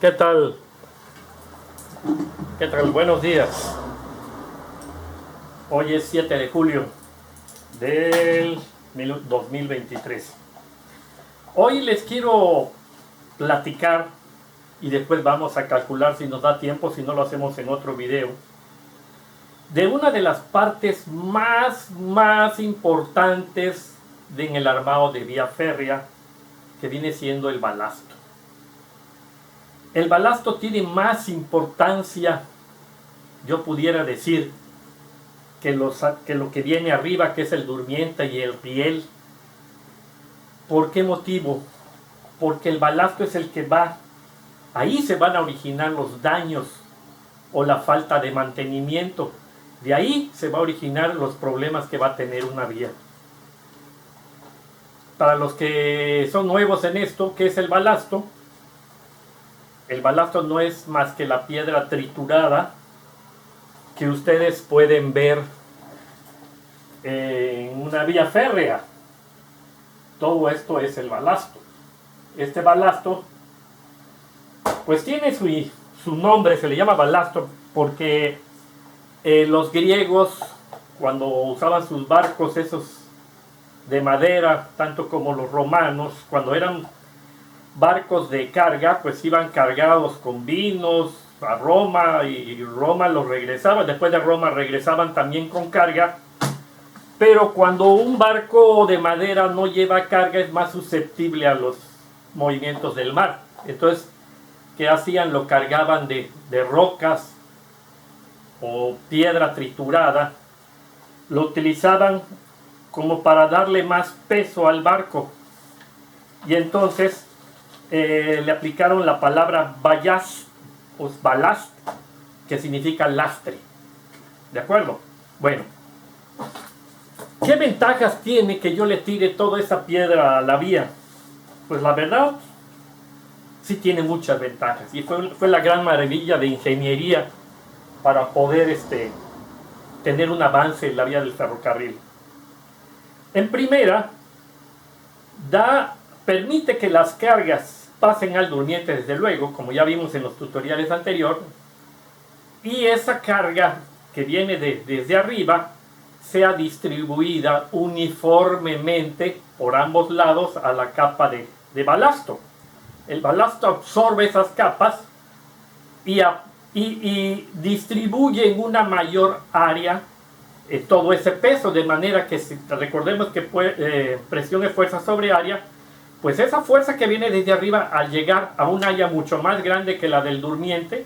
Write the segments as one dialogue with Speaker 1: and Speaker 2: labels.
Speaker 1: ¿Qué tal? ¿Qué tal? Buenos días. Hoy es 7 de julio del 2023. Hoy les quiero platicar y después vamos a calcular si nos da tiempo, si no lo hacemos en otro video, de una de las partes más importantes en el armado de vía férrea, que viene siendo el balasto. El balasto tiene más importancia, yo pudiera decir, que lo que viene arriba, que es el durmiente y el riel. ¿Por qué motivo? Porque el balasto es el que ahí se van a originar los daños o la falta de mantenimiento. De ahí se va a originar los problemas que va a tener una vía. Para los que son nuevos en esto, ¿qué es el balasto? El balasto no es más que la piedra triturada que ustedes pueden ver en una vía férrea. Todo esto es el balasto. Este balasto pues tiene su nombre, se le llama balasto porque los griegos, cuando usaban sus barcos esos de madera, tanto como los romanos, cuando eran barcos de carga, pues iban cargados con vinos a Roma, y Roma los regresaba. Después de Roma regresaban también con carga, pero cuando un barco de madera no lleva carga es más susceptible a los movimientos del mar. Entonces, ¿qué hacían? Lo cargaban de rocas o piedra triturada, lo utilizaban como para darle más peso al barco, y entonces le aplicaron la palabra ballast o balast, que significa lastre. ¿De acuerdo? Bueno, ¿qué ventajas tiene que yo le tire toda esa piedra a la vía? Pues la verdad, sí tiene muchas ventajas, y fue la gran maravilla de ingeniería para poder tener un avance en la vía del ferrocarril. En primera, permite que las cargas pasen al durmiente, desde luego, como ya vimos en los tutoriales anteriores, y esa carga que viene desde arriba sea distribuida uniformemente por ambos lados a la capa de balasto. El balasto absorbe esas capas y distribuye en una mayor área todo ese peso, de manera que, si recordemos que presión es fuerza sobre área, pues esa fuerza que viene desde arriba, al llegar a un área mucho más grande que la del durmiente,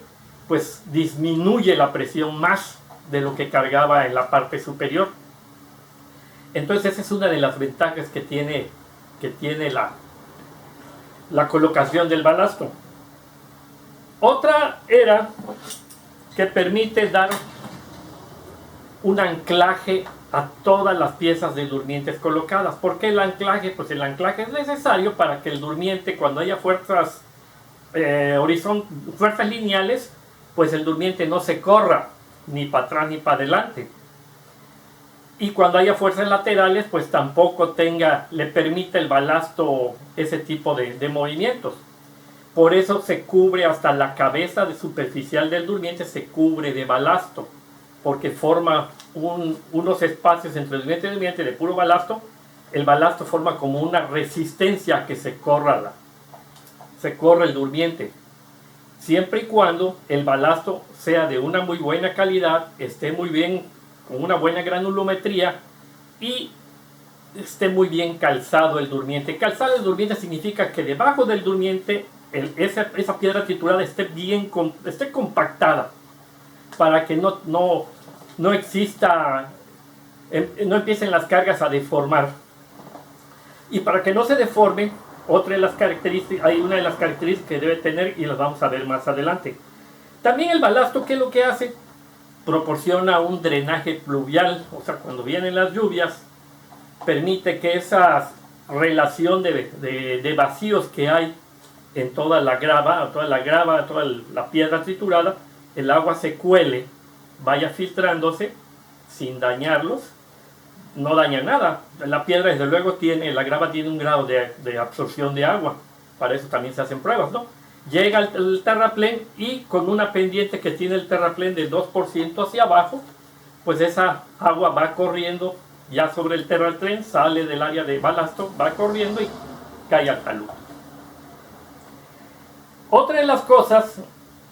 Speaker 1: pues disminuye la presión más de lo que cargaba en la parte superior. Entonces esa es una de las ventajas que tiene la colocación del balasto. Otra era que permite dar un anclaje a todas las piezas del durmiente colocadas. ¿Por qué el anclaje? Pues el anclaje es necesario para que el durmiente, cuando haya fuerzas fuerzas lineales, pues el durmiente no se corra ni para atrás ni para adelante. Y cuando haya fuerzas laterales, pues tampoco le permite el balasto ese tipo de movimientos. Por eso se cubre hasta la cabeza superficial del durmiente, se cubre de balasto, porque forma unos espacios entre el durmiente de puro balasto. El balasto forma como una resistencia a que se corra el durmiente, siempre y cuando el balasto sea de una muy buena calidad, esté muy bien, con una buena granulometría, y esté muy bien calzado el durmiente. Calzado el durmiente significa que debajo del durmiente esa piedra triturada esté compactada, para que no empiecen las cargas a deformar. Y para que no se deforme, hay una de las características que debe tener, y las vamos a ver más adelante. También el balasto, ¿qué es lo que hace? Proporciona un drenaje pluvial, o sea, cuando vienen las lluvias, permite que esa relación de vacíos que hay en toda la grava, toda la piedra triturada, el agua se cuele, vaya filtrándose sin dañarlos. No daña nada. La piedra, desde luego, la grava tiene un grado de absorción de agua. Para eso también se hacen pruebas, ¿no? llega al terraplén y con una pendiente que tiene el terraplén del 2% hacia abajo, pues esa agua va corriendo ya sobre el terraplén, sale del área de balasto, va corriendo y cae al talud. Otra de las cosas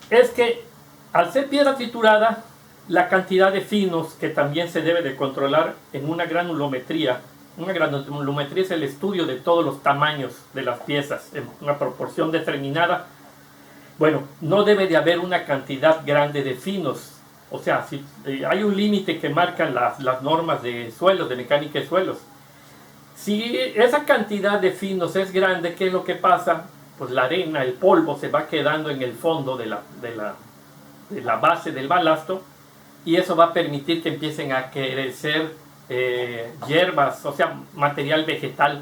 Speaker 1: es que al ser piedra triturada, la cantidad de finos que también se debe de controlar en una granulometría. Una granulometría es el estudio de todos los tamaños de las piezas en una proporción determinada. Bueno, no debe de haber una cantidad grande de finos. O sea, si hay un límite que marcan las normas de suelos, de mecánica de suelos. Si esa cantidad de finos es grande, ¿qué es lo que pasa? Pues la arena, el polvo se va quedando en el fondo de la base del balasto, y eso va a permitir que empiecen a crecer hierbas, o sea, material vegetal.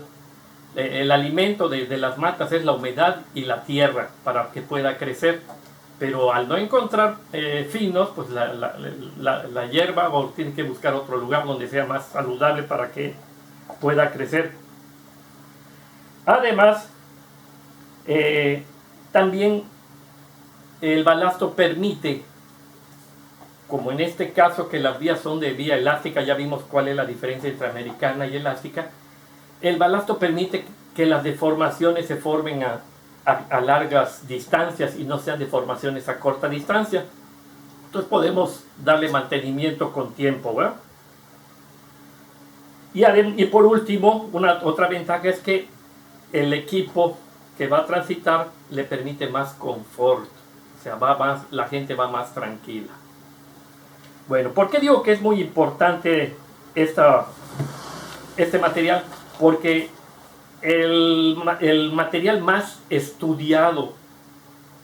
Speaker 1: El alimento de las matas es la humedad y la tierra para que pueda crecer, pero al no encontrar finos, pues la hierba tiene que buscar otro lugar donde sea más saludable para que pueda crecer. Además, también el balasto permite, como en este caso que las vías son de vía elástica, ya vimos cuál es la diferencia entre americana y elástica, el balasto permite que las deformaciones se formen a largas distancias y no sean deformaciones a corta distancia. Entonces podemos darle mantenimiento con tiempo, ¿verdad? Y por último, otra ventaja es que el equipo que va a transitar le permite más confort, o sea, la gente va más tranquila. Bueno, ¿por qué digo que es muy importante este material? Porque el material más estudiado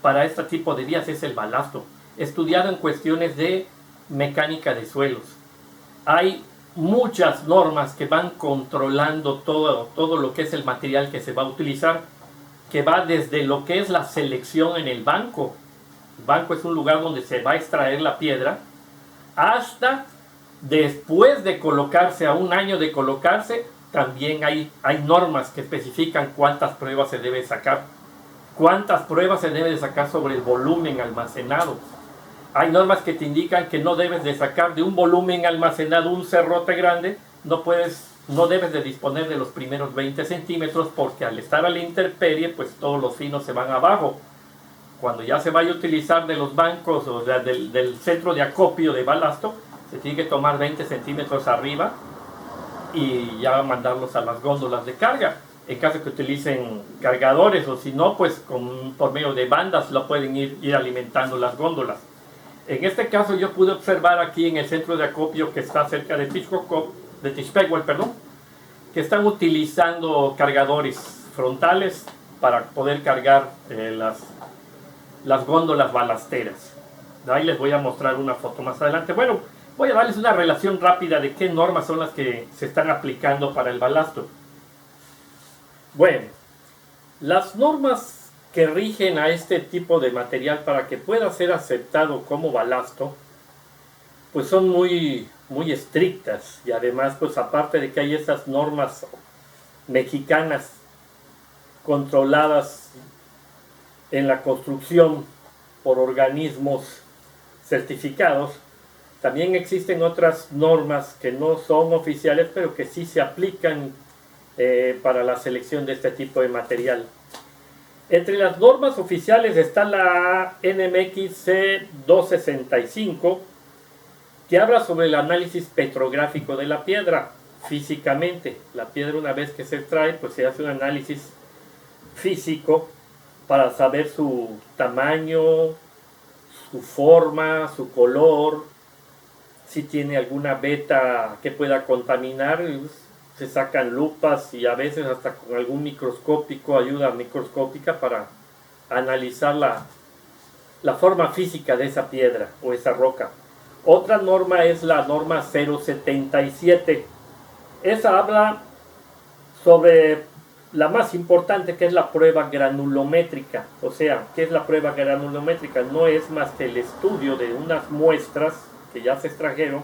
Speaker 1: para este tipo de vías es el balasto, estudiado en cuestiones de mecánica de suelos. Hay muchas normas que van controlando todo lo que es el material que se va a utilizar, que va desde lo que es la selección en el banco. El banco es un lugar donde se va a extraer la piedra, hasta después de colocarse, a un año de colocarse, también hay normas que especifican cuántas pruebas se debe sacar, cuántas pruebas se debe de sacar sobre el volumen almacenado. Hay normas que te indican que no debes de sacar de un volumen almacenado un cerrote grande, no debes de disponer de los primeros 20 centímetros, porque al estar a la intemperie, pues todos los finos se van abajo. Cuando ya se vaya a utilizar de los bancos o del centro de acopio de balasto, se tiene que tomar 20 centímetros arriba y ya mandarlos a las góndolas de carga. En caso que utilicen cargadores, o si no, pues por medio de bandas lo pueden ir alimentando las góndolas. En este caso yo pude observar aquí en el centro de acopio que está cerca de Tixpehual, que están utilizando cargadores frontales para poder cargar las góndolas balasteras. Ahí les voy a mostrar una foto más adelante. Bueno, voy a darles una relación rápida de qué normas son las que se están aplicando para el balasto. Bueno, las normas que rigen a este tipo de material para que pueda ser aceptado como balasto, pues son muy estrictas, y además, pues aparte de que hay esas normas mexicanas controladas en la construcción por organismos certificados, también existen otras normas que no son oficiales, pero que sí se aplican para la selección de este tipo de material. Entre las normas oficiales está la NMX C265, que habla sobre el análisis petrográfico de la piedra físicamente. La piedra, una vez que se extrae, pues se hace un análisis físico para saber su tamaño, su forma, su color, si tiene alguna veta que pueda contaminar. Se sacan lupas y a veces hasta con algún ayuda microscópica para analizar la forma física de esa piedra o esa roca. Otra norma es la norma 077. Esa habla sobre la más importante, que es la prueba granulométrica. O sea, ¿qué es la prueba granulométrica? No es más que el estudio de unas muestras que ya se extrajeron.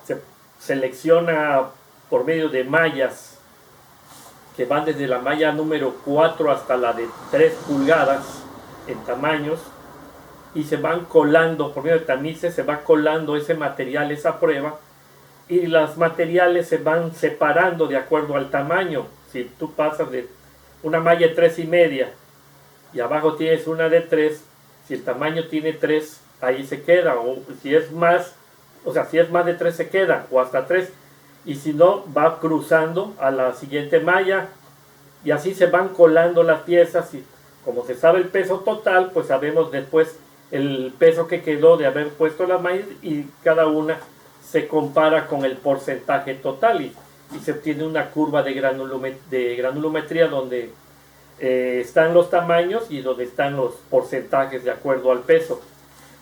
Speaker 1: Se selecciona por medio de mallas que van desde la malla número 4 hasta la de 3 pulgadas, en tamaños y se van colando, por medio de tamices se va colando ese material, esa prueba, y los materiales se van separando de acuerdo al tamaño. Si tú pasas de una malla de 3,5 y abajo tienes una de 3, si el tamaño tiene 3, ahí se queda, o si es más, o sea, si es más de 3 se queda, o hasta 3, y si no, va cruzando a la siguiente malla, y así se van colando las piezas, y como se sabe el peso total, pues sabemos después el peso que quedó de haber puesto las mallas, y cada una se compara con el porcentaje total, y se obtiene una curva de granulometría donde están los tamaños y donde están los porcentajes de acuerdo al peso.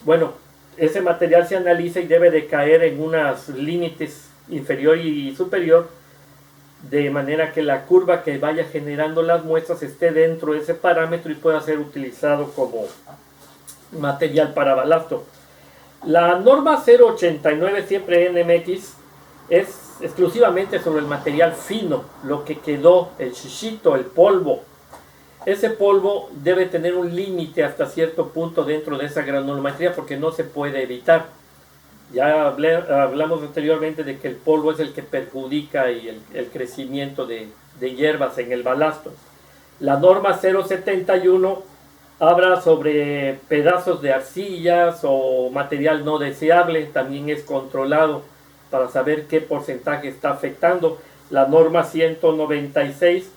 Speaker 1: Bueno, ese material se analiza y debe de caer en unos límites inferior y superior, de manera que la curva que vaya generando las muestras esté dentro de ese parámetro y pueda ser utilizado como material para balasto. La norma 089 siempre NMX es exclusivamente sobre el material fino, lo que quedó, el chichito, el polvo. Ese polvo debe tener un límite hasta cierto punto dentro de esa granulometría porque no se puede evitar. Ya hablamos anteriormente de que el polvo es el que perjudica y el crecimiento de hierbas en el balasto. La norma 071 habla sobre pedazos de arcillas o material no deseable, también es controlado para saber qué porcentaje está afectando. La norma 196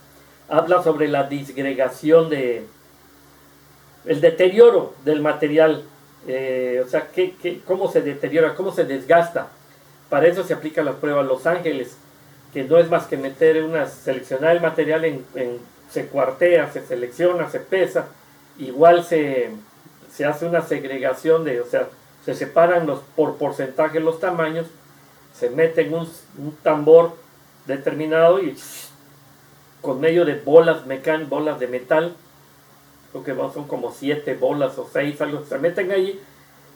Speaker 1: habla sobre la disgregación el deterioro del material, o sea, cómo se deteriora, cómo se desgasta. Para eso se aplica la prueba Los Ángeles, que no es más que seleccionar el material se cuartea, se selecciona, se pesa, igual se hace una segregación o sea, se separan por porcentaje los tamaños, se mete en un tambor determinado y con medio de bolas de metal, creo que son como 7 bolas o 6, algo, se meten allí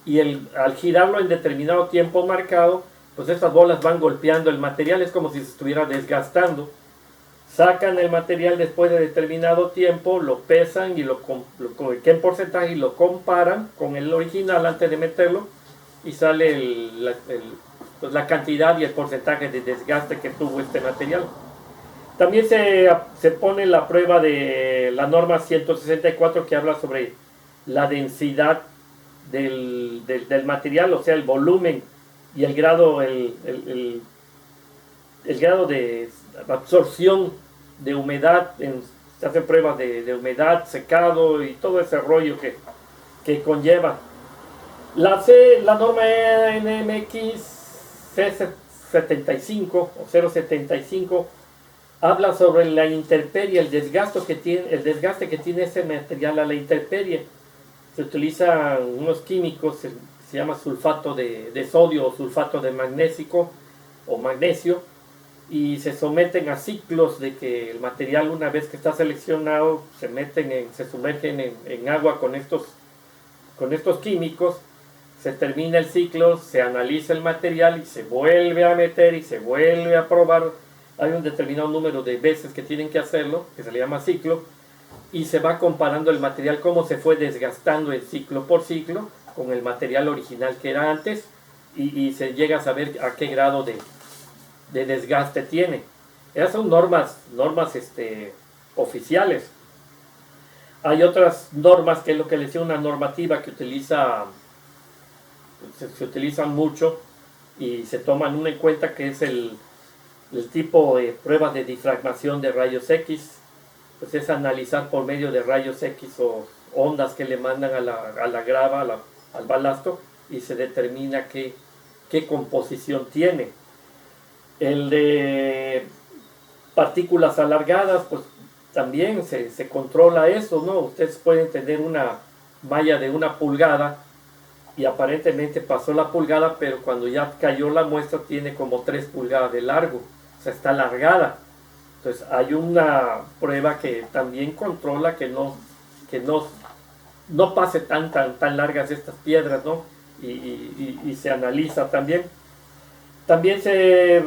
Speaker 1: y al girarlo en determinado tiempo marcado, pues estas bolas van golpeando el material, es como si se estuviera desgastando. Sacan el material después de determinado tiempo, lo pesan y en porcentaje y lo comparan con el original antes de meterlo y sale pues la cantidad y el porcentaje de desgaste que tuvo este material. También se pone la prueba de la norma 164 que habla sobre la densidad del material, o sea, el volumen y el grado, el grado de absorción de humedad, se hacen pruebas de humedad, secado y todo ese rollo que conlleva. La norma NMX C75 o 075 habla sobre la intemperie, el desgaste que tiene ese material a la intemperie. Se utilizan unos químicos, se llama sulfato de sodio o sulfato de magnesio, y se someten a ciclos de que el material, una vez que está seleccionado, se sumergen en agua con estos químicos, se termina el ciclo, se analiza el material y se vuelve a meter y se vuelve a probar. Hay un determinado número de veces que tienen que hacerlo, que se le llama ciclo, y se va comparando el material, cómo se fue desgastando el ciclo por ciclo con el material original que era antes, y se llega a saber a qué grado de desgaste tiene. Esas son normas oficiales. Hay otras normas, que es lo que les decía, una normativa que se utilizan mucho y se toman en cuenta, que es el tipo de pruebas de difragmación de rayos X. Pues es analizar por medio de rayos X o ondas que le mandan a la grava, al balasto, y se determina qué composición tiene. El de partículas alargadas, pues también se controla eso, ¿no? Ustedes pueden tener una malla de 1 pulgada y aparentemente pasó la pulgada, pero cuando ya cayó la muestra tiene como 3 pulgadas de largo, o sea, está alargada. Entonces hay una prueba que también controla que no pase tan largas estas piedras, ¿no? Y se analiza también. También se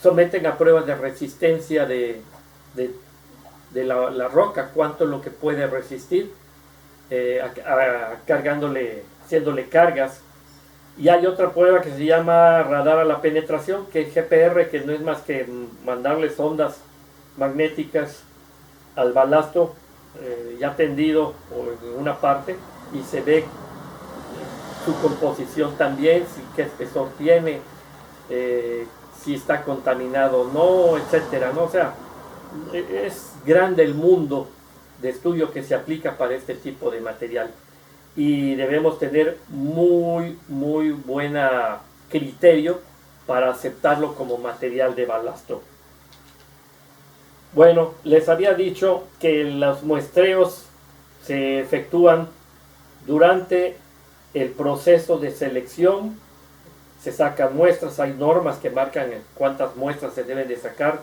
Speaker 1: someten a pruebas de resistencia de la roca, cuánto es lo que puede resistir. cargándole, haciéndole cargas. Y hay otra prueba que se llama radar a la penetración, que es GPR, que no es más que mandarles ondas magnéticas al balasto ya tendido en una parte, y se ve su composición también, si, qué espesor tiene, si está contaminado o no, etcétera, ¿no? O sea, es grande el mundo de estudio que se aplica para este tipo de material, y debemos tener muy buena criterio para aceptarlo como material de balasto. Bueno, les había dicho que los muestreos se efectúan durante el proceso de selección. Se sacan muestras, hay normas que marcan cuántas muestras se deben de sacar.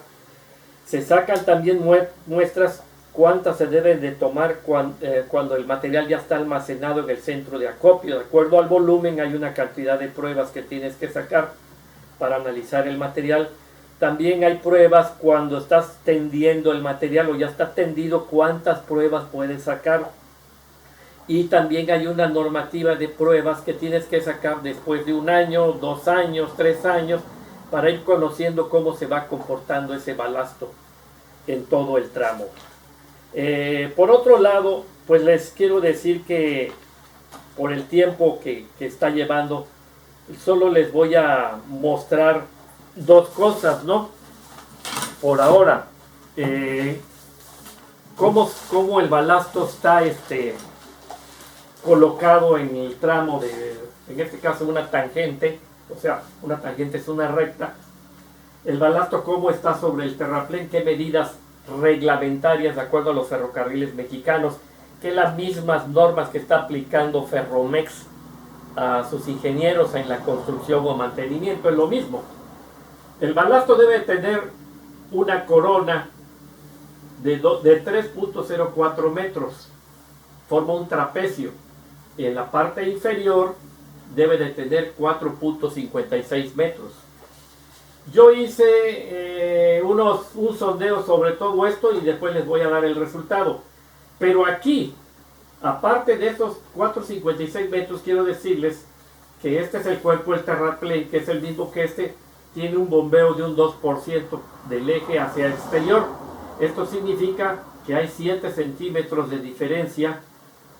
Speaker 1: Se sacan también muestras cuántas se deben de tomar cuando el material ya está almacenado en el centro de acopio. De acuerdo al volumen hay una cantidad de pruebas que tienes que sacar para analizar el material. También hay pruebas cuando estás tendiendo el material o ya está tendido, cuántas pruebas puedes sacar. Y también hay una normativa de pruebas que tienes que sacar después de 1 año, 2 años, 3 años, para ir conociendo cómo se va comportando ese balasto en todo el tramo. Por otro lado, pues les quiero decir que por el tiempo que está llevando, solo les voy a mostrar 2 cosas, ¿no? Por ahora, cómo el balasto está colocado en el tramo en este caso una tangente, o sea, una tangente es una recta. El balasto cómo está sobre el terraplén, qué medidas reglamentarias de acuerdo a los ferrocarriles mexicanos, que las mismas normas que está aplicando Ferromex a sus ingenieros en la construcción o mantenimiento, es lo mismo. El balasto debe tener una corona de 3.04 metros, forma un trapecio, y en la parte inferior debe de tener 4.56 metros. Yo hice un sondeo sobre todo esto y después les voy a dar el resultado. Pero aquí, aparte de esos 4.56 metros, quiero decirles que este es el cuerpo del terraplén, que es el mismo que tiene un bombeo de un 2% del eje hacia el exterior. Esto significa que hay 7 centímetros de diferencia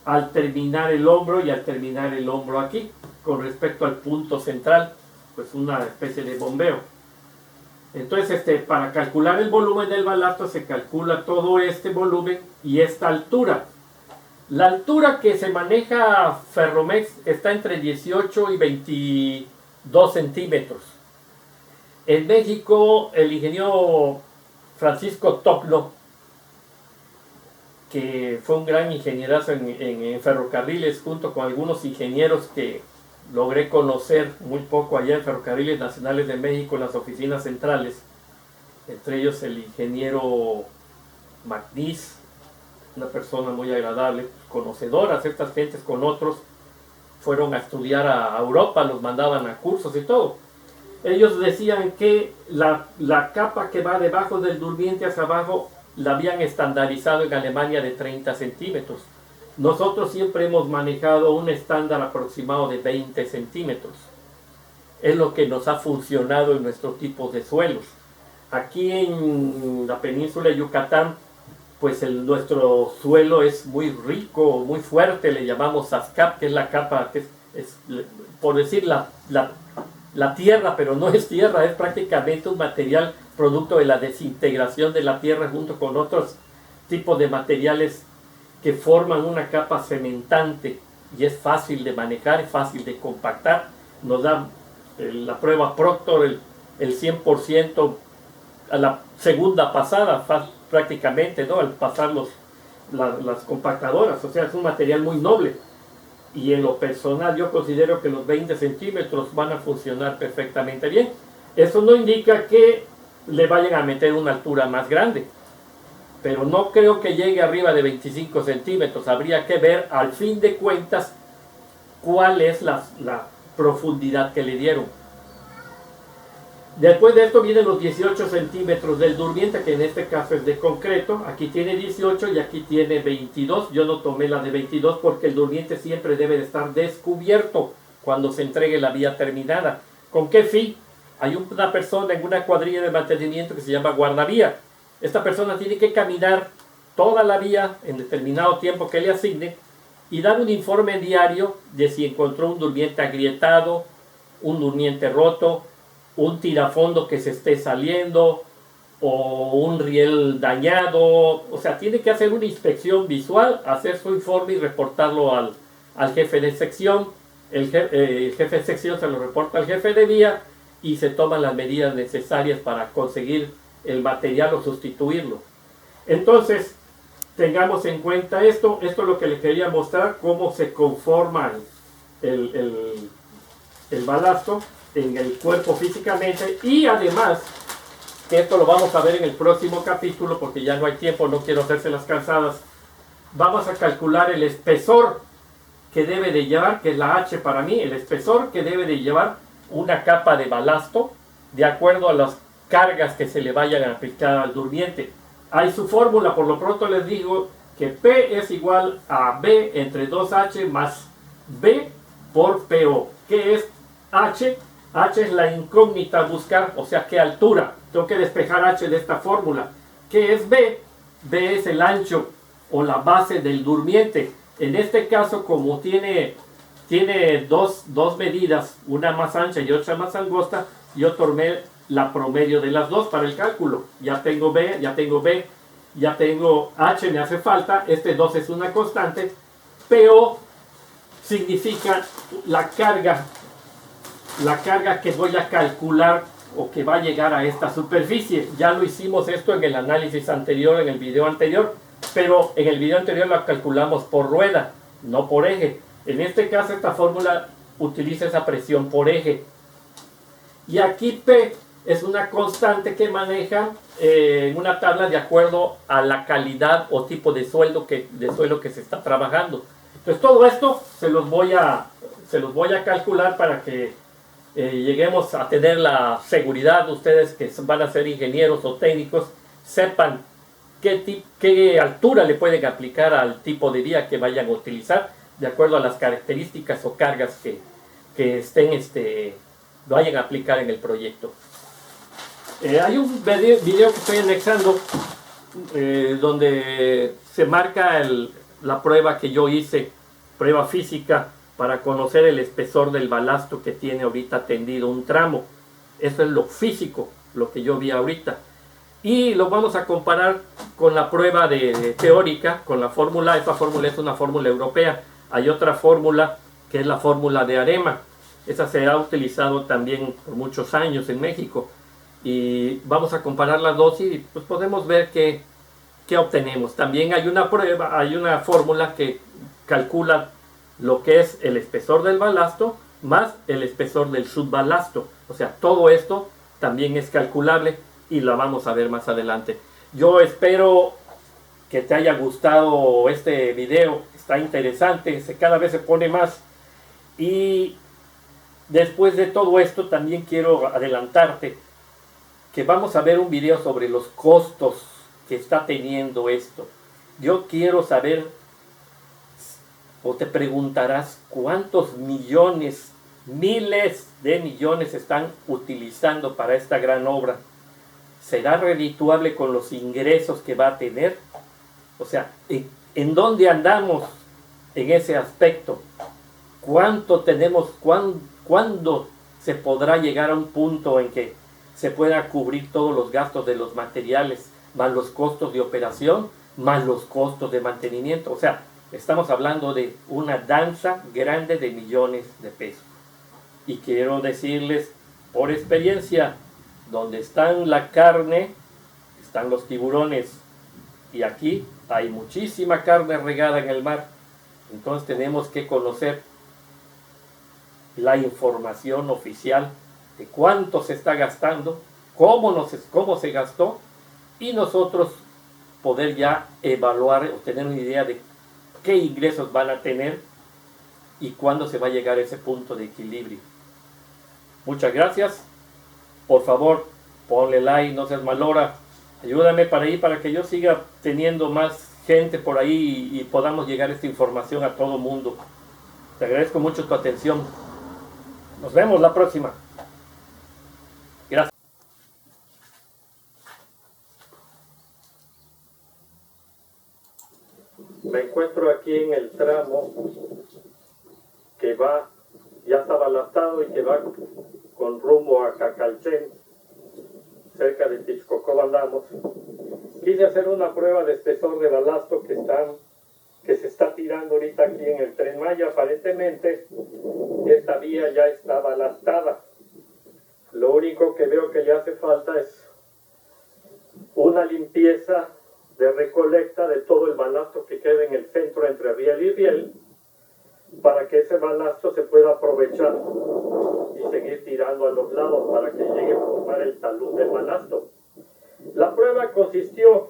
Speaker 1: al terminar el hombro y al terminar el hombro aquí, con respecto al punto central, pues una especie de bombeo. Entonces, para calcular el volumen del balasto se calcula todo este volumen y esta altura. La altura que se maneja Ferromex está entre 18 y 22 centímetros. En México, el ingeniero Francisco Toclo, que fue un gran ingenierazo en ferrocarriles, junto con algunos ingenieros que logré conocer muy poco allá en Ferrocarriles Nacionales de México, en las oficinas centrales, entre ellos el ingeniero Magnis, una persona muy agradable, conocedoras, estas gentes con otros fueron a estudiar a Europa, los mandaban a cursos y todo. Ellos decían que la capa que va debajo del durmiente hacia abajo la habían estandarizado en Alemania de 30 centímetros. Nosotros siempre hemos manejado un estándar aproximado de 20 centímetros. Es lo que nos ha funcionado en nuestro tipo de suelos. Aquí en la península de Yucatán, pues nuestro suelo es muy rico, muy fuerte, le llamamos ASCAP, que es la capa, que es por decir la tierra, pero no es tierra, es prácticamente un material producto de la desintegración de la tierra junto con otros tipos de materiales que forman una capa cementante, y es fácil de manejar, es fácil de compactar. Nos da la prueba Proctor el 100% a la segunda pasada prácticamente, ¿no? Al pasar las compactadoras. O sea, es un material muy noble, y en lo personal yo considero que los 20 centímetros van a funcionar perfectamente bien. Eso no indica que le vayan a meter una altura más grande, pero no creo que llegue arriba de 25 centímetros. Habría que ver al fin de cuentas cuál es la profundidad que le dieron. Después de esto vienen los 18 centímetros del durmiente, que en este caso es de concreto. Aquí tiene 18 y aquí tiene 22. Yo no tomé la de 22 porque el durmiente siempre debe de estar descubierto cuando se entregue la vía terminada. ¿Con qué fin? Hay una persona en una cuadrilla de mantenimiento que se llama guardavía. Esta persona tiene que caminar toda la vía en determinado tiempo que le asigne y dar un informe diario de si encontró un durmiente agrietado, un durmiente roto, un tirafondo que se esté saliendo o un riel dañado. O sea, tiene que hacer una inspección visual, hacer su informe y reportarlo al jefe de sección. El jefe de sección se lo reporta al jefe de vía y se toman las medidas necesarias para conseguir el material o sustituirlo. Entonces, tengamos en cuenta esto. Esto es lo que les quería mostrar, cómo se conforma el balasto en el cuerpo físicamente, y además, que esto lo vamos a ver en el próximo capítulo porque ya no hay tiempo, no quiero hacerse las cansadas. Vamos a calcular el espesor que debe de llevar, que es la H para mí, el espesor que debe de llevar una capa de balasto de acuerdo a las cargas que se le vayan a aplicar al durmiente. Hay su fórmula, por lo pronto les digo que P es igual a B entre 2H más B por PO. ¿Qué es H? H es la incógnita a buscar, o sea, ¿qué altura? Tengo que despejar H de esta fórmula. ¿Qué es B? B es el ancho o la base del durmiente. En este caso, como tiene dos medidas, una más ancha y otra más angosta, yo tomé la promedio de las dos para el cálculo. Ya tengo B, ya tengo H, me hace falta. Este 2 es una constante. PO significa la carga que voy a calcular o que va a llegar a esta superficie. Ya lo hicimos esto en el análisis anterior, en el video anterior, pero en el video anterior la calculamos por rueda, no por eje. En este caso esta fórmula utiliza esa presión por eje. Y aquí P es una constante que maneja en una tabla de acuerdo a la calidad o tipo de suelo que se está trabajando. Entonces todo esto se los voy a calcular para que lleguemos a tener la seguridad. Ustedes que van a ser ingenieros o técnicos sepan qué altura le pueden aplicar al tipo de vía que vayan a utilizar de acuerdo a las características o cargas que vayan a aplicar en el proyecto. Hay un video que estoy anexando donde se marca la prueba que yo hice, prueba física, para conocer el espesor del balasto que tiene ahorita tendido un tramo. Eso es lo físico, lo que yo vi ahorita. Y lo vamos a comparar con la prueba teórica, con la fórmula. Esta fórmula es una fórmula europea. Hay otra fórmula que es la fórmula de AREMA. Esa se ha utilizado también por muchos años en México. Y vamos a comparar las dos y pues podemos ver qué obtenemos. También hay una prueba, hay una fórmula que calcula lo que es el espesor del balasto más el espesor del subbalasto. O sea, todo esto también es calculable y la vamos a ver más adelante. Yo espero que te haya gustado este video. Está interesante, cada vez se pone más. Y después de todo esto también quiero adelantarte que vamos a ver un video sobre los costos que está teniendo esto. Yo quiero saber, o te preguntarás, ¿cuántos millones, miles de millones están utilizando para esta gran obra? ¿Será redituable con los ingresos que va a tener? O sea, ¿en dónde andamos en ese aspecto? ¿Cuánto tenemos? ¿Cuándo se podrá llegar a un punto en que se pueda cubrir todos los gastos de los materiales, más los costos de operación, más los costos de mantenimiento? O sea, estamos hablando de una danza grande de millones de pesos. Y quiero decirles por experiencia, donde están la carne, están los tiburones. Y aquí hay muchísima carne regada en el mar. Entonces tenemos que conocer la información oficial de cuánto se está gastando, cómo se gastó, y nosotros poder ya evaluar o tener una idea de qué ingresos van a tener y cuándo se va a llegar a ese punto de equilibrio. Muchas gracias. por favor, ponle like, no seas malora. Ayúdame para que yo siga teniendo más gente por ahí y podamos llegar esta información a todo mundo. Te agradezco mucho tu atención. Nos vemos la próxima. Gracias. Me encuentro aquí en el tramo que va, ya está balastado y que va con rumbo a Cacalchen, cerca de Tixcocó andamos. Quise hacer una prueba de espesor de balasto que se está tirando ahorita aquí en el Tren Maya. Aparentemente esta vía ya está balastada. Lo único que veo que le hace falta es una limpieza de recolecta de todo el balasto que queda en el centro entre riel y riel, para que ese balasto se pueda aprovechar y seguir tirando a los lados para que llegue a formar el talud del balasto. La prueba consistió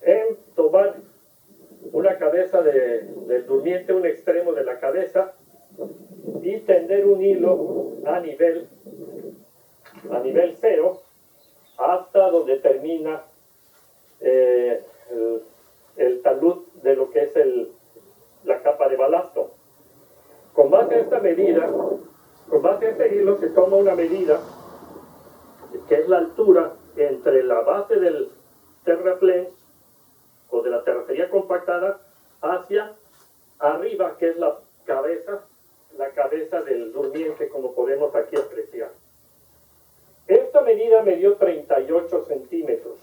Speaker 1: en tomar una cabeza del durmiente, un extremo de la cabeza, y tender un hilo a nivel cero hasta donde termina el talud de lo que es la capa de balasto. Con base a esta medida, con base a este hilo se toma una medida que es la altura entre la base del terraplén o de la terracería compactada hacia arriba, que es la cabeza del durmiente, como podemos aquí apreciar. Esta medida me dio 38 centímetros.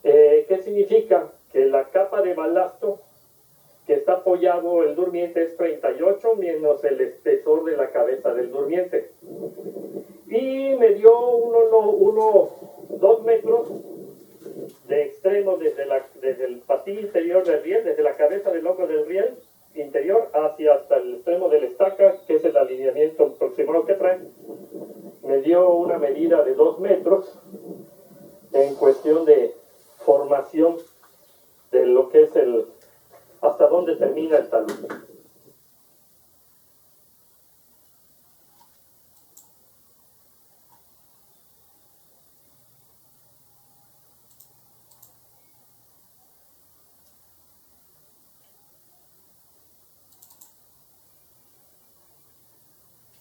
Speaker 1: ¿Qué significa? Que la capa de balasto que está apoyado el durmiente es 38 menos el espesor de la cabeza del durmiente. Y me dio 2 metros de extremo desde el patín interior del riel, desde la cabeza del hombro del riel interior hasta el extremo de la estaca, que es el alineamiento aproximado que trae. Me dio una medida de 2 metros en cuestión de formación de lo que es hasta dónde termina el talud.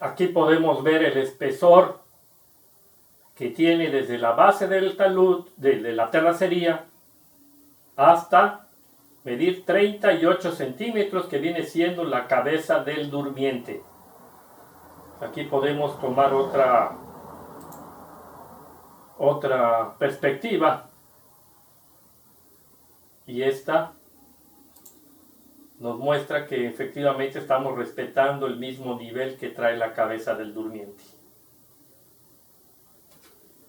Speaker 1: Aquí podemos ver el espesor que tiene desde la base del talud, desde la terracería, hasta medir 38 centímetros, que viene siendo la cabeza del durmiente. Aquí podemos tomar otra perspectiva, y esta nos muestra que efectivamente estamos respetando el mismo nivel que trae la cabeza del durmiente.